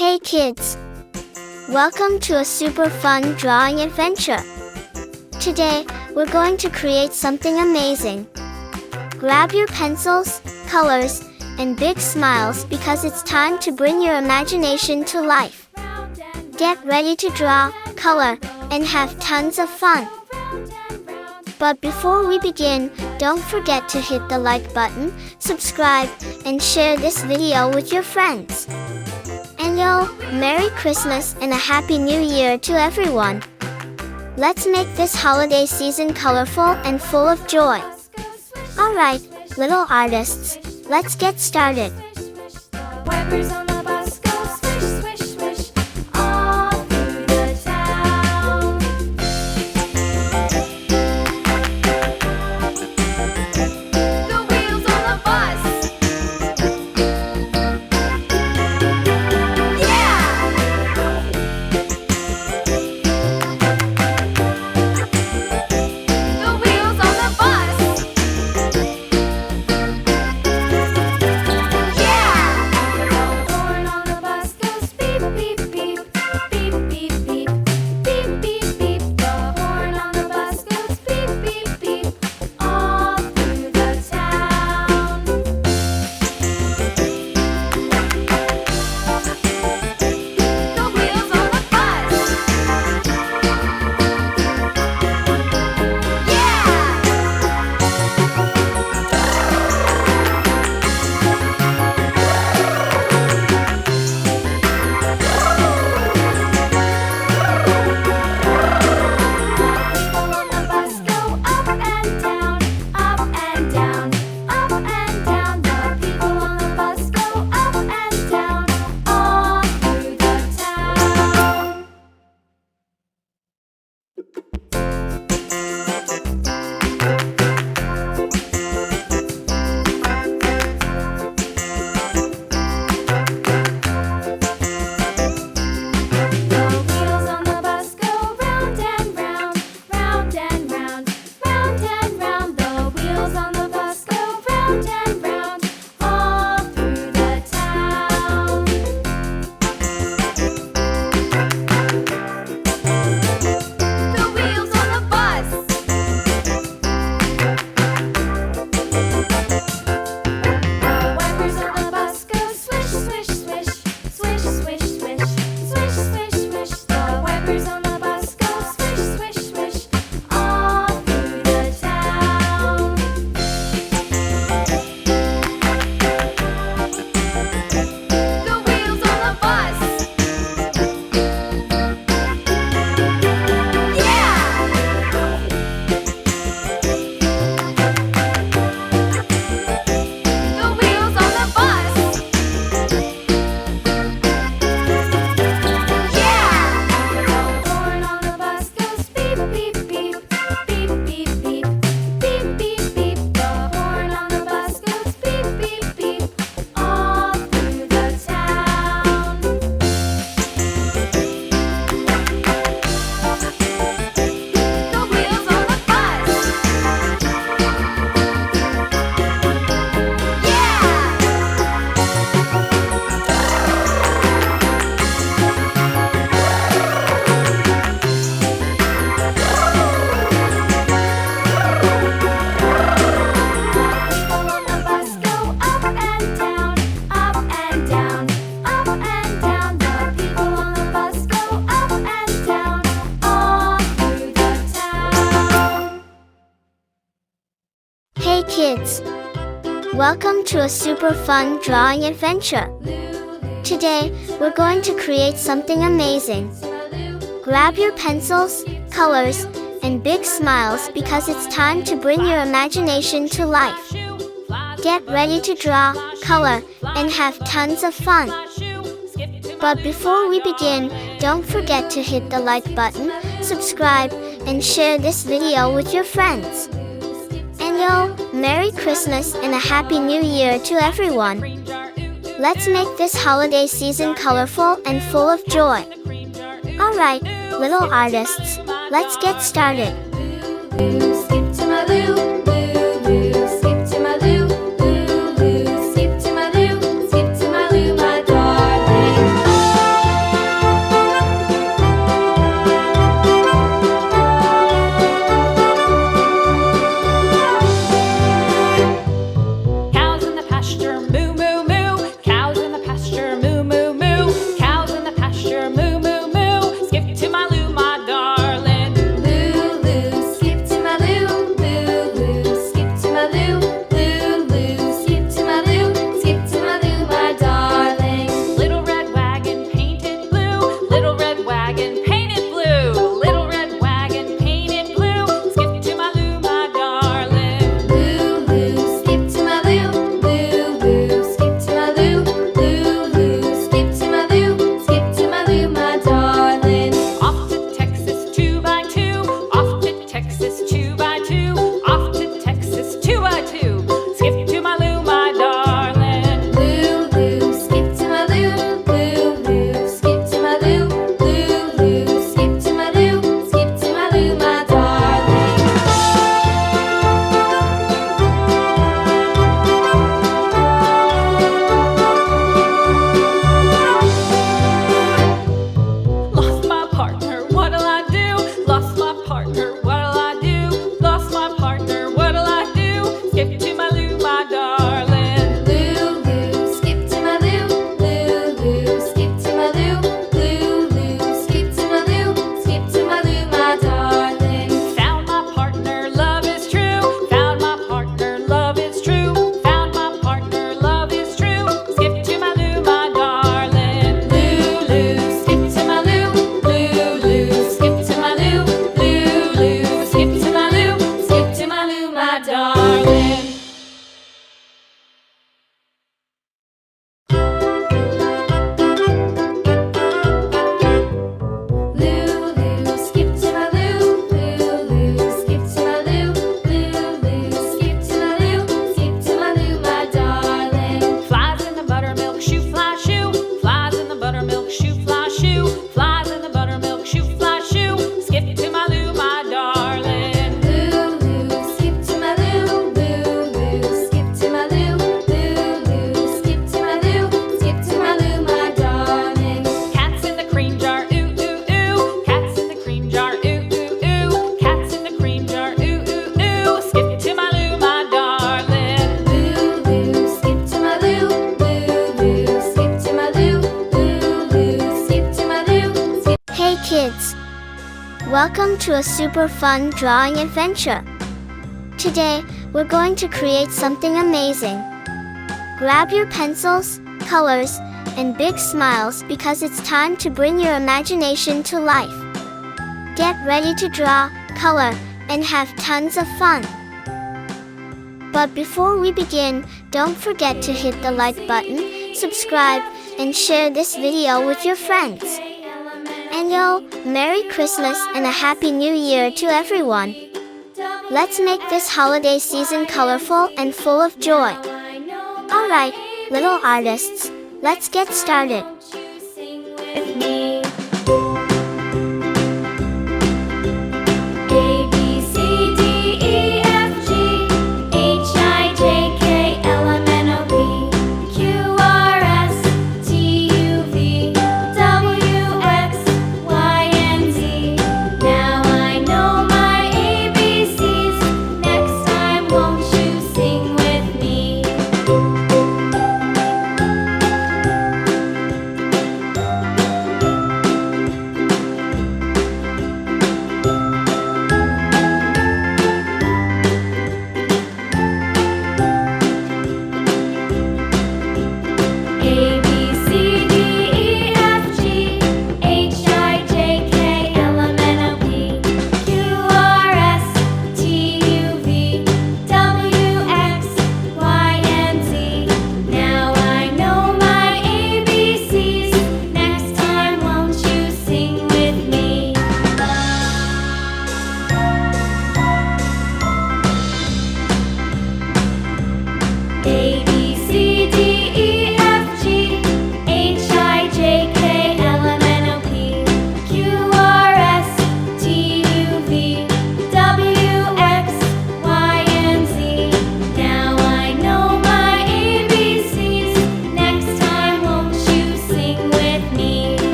Hey kids! Welcome to a super fun drawing adventure. Today, we're going to create something amazing. Grab your pencils, colors, and big smiles because it's time to bring your imagination to life. Get ready to draw, color, and have tons of fun. But before we begin, don't forget to hit the like button, subscribe, and share this video with your friends. And Merry Christmas and a Happy New Year to everyone! Let's make this holiday season colorful and full of joy. Alright, little artists, let's get started. Wipers on the bus go swish, swish, swish, all through the town. The wheels on the bus. Yeah! The wheels on the bus. Yeah! The horn on the bus goes beep, beep, beep, beep, beep, beep, beep, beep, beep. The horn on the bus goes beep, beep, beep, all through the town. The wheels on the bus. People on the bus go up and down, up and down, up and down. The people on the bus go up and down, all through the town. The wheels on the bus go round and round, round and round, round and round. The wheels on the bus go round and round, all through the town. The wheels on the bus. The wipers on the bus go swish, swish, swish, swish, swish, swish, swish, swish, swish. The wipers on the bus go swish, swish, swish, all through the town. The wheels on the bus. Yeah! The wheels on the bus. Yeah! The horn on the bus goes beep, beep, beep, beep, beep, beep, beep, beep, beep. The horn on the bus goes beep, beep, beep, all through the town. The wheels on the bus. People on the bus go up and down, up and down, up and down. The people on the bus go up and down, all through the town. Hey kids! Welcome to a super fun drawing adventure. Today, we're going to create something amazing. Grab your pencils, colors, and big smiles because it's time to bring your imagination to life. Get ready to draw, color, and have tons of fun. But before we begin, don't forget to hit the like button, subscribe, and share this video with your friends. And Merry Christmas and a Happy New Year to everyone! Let's make this holiday season colorful and full of joy. Alright, little artists, let's get started. Loo, skip to my loo, loo, loo, skip to my loo, loo, loo, skip to my loo, my darling. kids! Welcome to a super fun drawing adventure. Today, we're going to create something amazing. Grab your pencils, colors, and big smiles because it's time to bring your imagination to life. Get ready to draw, color, and have tons of fun. But before we begin, don't forget to hit the like button, subscribe, and share this video with your friends. And yo, Merry Christmas and a Happy New Year to everyone. Let's make this holiday season colorful and full of joy. Alright, little artists, let's get started.